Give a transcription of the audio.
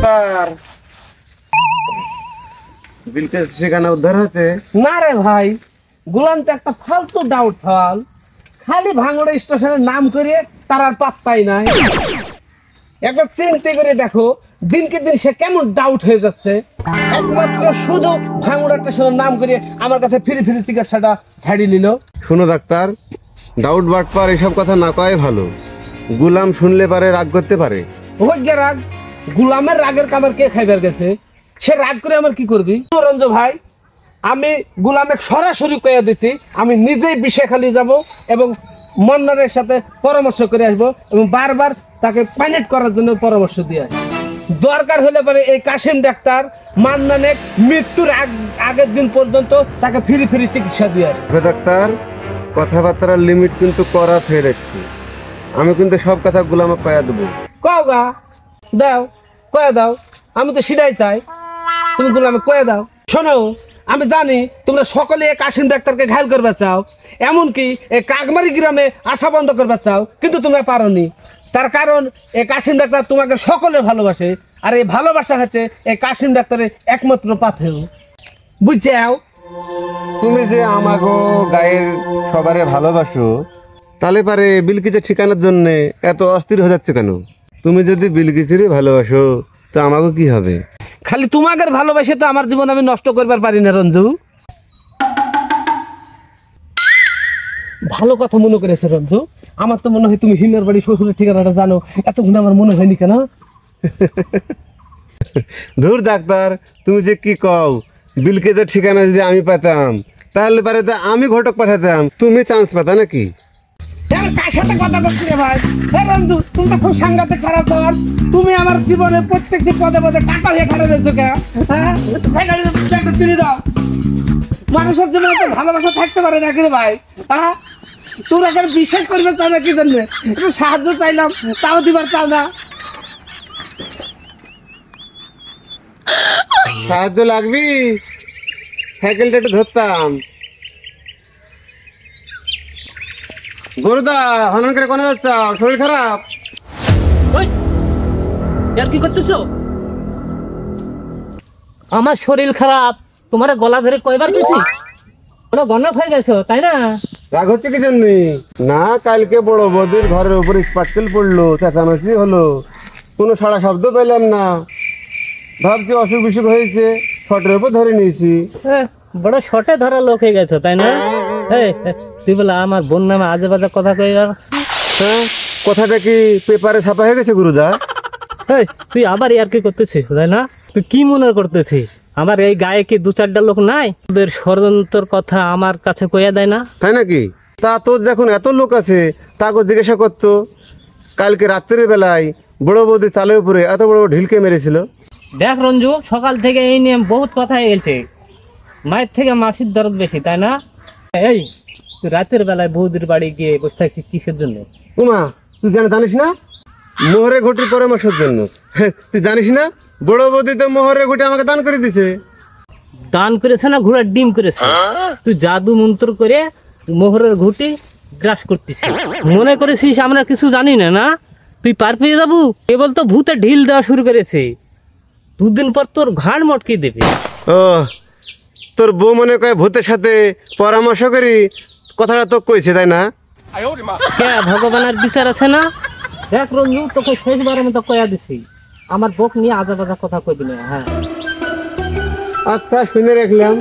Doctor বিলকে সেখানে উদ্ধার হয়েছে না রে ভাই, গোলাম তো একটা ফালতু ডাউট সওয়াল, খালি ভাঙড়া স্টেশনের নাম করে তার আর পাত্তাই নাই। একবার চিন্তা করে দেখো দিনকে দিন সে কেমন ডাউট হয়ে যাচ্ছে। একমাত্র শুধু ভাঙড়া স্টেশনের নাম করে আমার কাছে ফিরে ফিরে চিকিৎসাটা ছাড়িয়ে নিল। শুনো ডাক্তার, ডাউট বাটপার এসব কথা না কয় ভালো। গুলাম শুনলে পারে রাগ করতে পারে। ওই গে রাগ, গোলামের রাগের কামার কে খাইবার গেছে? সে রাগ করে আমার কি করবি? রঞ্জ ভাই, আমি গোলামে সরাসরি কইয়া দিচ্ছি, আমি নিজেই বিষয়খালী যাব এবং মন্নারের সাথে পরামর্শ করে আসবো এবং বারবার তাকে পাইনেট করার জন্য পরামর্শ দিয়ে আসবো। দরকার হলে পরে এই কাশিম ডাক্তার মান্নানের মৃত্যুর আগের দিন পর্যন্ত তাকে ফিরি ফিরি চিকিৎসা দিয়ে আসবে। ডাক্তার, কথাবার্তার লিমিট কিন্তু করা ছেড়ে দিচ্ছি। আমি কিন্তু সব কথা গোলামে কয়া দেবো। কও গা, দাও, কয়ে দাও, আমি তো সেটাই চাই, তুমি গোলামে কয়ে দাও। শোনো, আমি জানি তোমরা সকলে কাশিম ডাক্তারকে ঘায়ল করবে চাও, এমনকি এই কাকমারি গ্রামে আশা বন্ধ করবে চাও, কিন্তু তোমরা পারোনি। তার কারণ এই কাশিম ডাক্তার তোমাকে সকলে ভালোবাসে, আর এই ভালোবাসা হচ্ছে এই কাশিম ডাক্তারের একমাত্র পাথেয়। বুঝছাও? তুমি যে আমাগো গায়ের সবারে ভালোবাসো, তাহলে পারে বিলকিসের ঠিকানার জন্য এত অস্থির হয়ে যাচ্ছে কেন? তুমি যদি বিলকিসেরই ভালোবাসো তো আমাগো কি হবে? খালি তোমাকে ভালোবাসে তো আমার জীবন আমি নষ্ট করবার পারি না রঞ্জু। ভালো কথা মনে করেছে রঞ্জু, আমার তো মনে হয় তুমি হিমের বাড়ি শ্বশুরের ঠিকানাটা জানো, এতক্ষণ আমার মনে হয়নি কেন? ধুর ডাক্তার, তুমি যে কি কও, বিলকিসের ঠিকানা যদি আমি পেতাম তাহলে পারে তো আমি ঘটক পাঠাতাম, তুমি চান্স পেতা নাকি? কার সাথে কথা করছি রে ভাই? রঞ্জু, তুমি তো খুব সাংঘাতিক খারাপ তোমার। তুমি আমার জীবনের প্রত্যেকটি পদে পদে কাটা হয়ে খারাপ হয়েছো কে? হ্যাঁ, তুলে দাও। মানুষের জন্য একটা ভালোবাসা থাকতে পারে নাকি রে ভাই? হ্যাঁ, তোমরা এখানে বিশ্বাস করবে চাও না কি জন্য? একটু সাহায্য চাইলাম, তাও দিবার চাও না। সাহায্য লাগবি? সাইকেলটা একটু ধরতাম। গরুদা, হনন করে কোনে যাচ্ছ? শরীর খারাপ? আর কি করতেছো? আমার শরীর খারাপ, তোমার গলা ধরে কয়বার গেছি? কোনো গণক হয়ে গেছো তাই না? রাগ হচ্ছে কি জন্য? না, কালকে বড় বৌদির ঘরের উপর স্পার্কেল পড়লো, চেঁচামেচি হলো, কোনো সাড়া শব্দ পেলাম না। ভাবছি অসুখ বিসুখ হয়েছে, শটের উপর ধরে নিয়েছি। বড় শটে ধরা লোক হয়ে গেছো তাই না? তুই বলে আমার বোন নামে আজে বাজে কথা কয়ে যাচ্ছিস। হ্যাঁ, কথাটা কি পেপারে ছাপা হয়ে গেছে গুরুদা? তুই আবার আর কি করতেছিস তাই না? তুই কি মনে করতেছিস আমার এই গায়ে কি দু চারটা লোক নাই তোদের ষড়যন্ত্র কথা আমার কাছে কইয়া দেয় না? তাই নাকি? তা তোর যখন এত লোক আছে তাকে জিজ্ঞাসা করতো, কালকে রাত্রের বেলায় বড় বৌদি চালের উপরে এত বড় ঢিলকে মেরেছিল। দেখ রঞ্জু, সকাল থেকে এই নিয়ে বহুত কথা হয়ে গেছে, মায়ের থেকে মাসির দরদ বেশি তাই না? এই তুই রাতের বেলায় বৌদির বাড়ি গিয়ে বসে থাকছিস কিসের জন্য? উমা, তুই কেন জানিস না? মোহরে ঘটির পরামর্শের জন্য। তুই জানিস না বড় বৌদি তো মোহরে ঘটি আমাকে দান করে দিছে। দান করেছে না ঘোড়ার ডিম করেছে? তুই জাদু মন্ত্র করে মোহরের ঘুটি গ্রাস করতেছিস, মনে করেছিস আমরা কিছু জানি না? না, তুই পার পেয়ে যাবো। কেবল তো ভূতে ঢিল দেওয়া শুরু করেছে, দুদিন পর তোর ঘাড় মটকে দেবে। ও, তোর বউ মনে কয় ভূতের সাথে পরামর্শ করি কথাটা তো কইছে তাই না? কে ভগবানের বিচার আছে না? দেখ রঞ্জু, তোকে শেষবারের মতো কয়া দিছি, আমার বউক নিয়ে আজা বাজা কথা কইবি না। হ্যাঁ আচ্ছা, শুনে রাখলাম।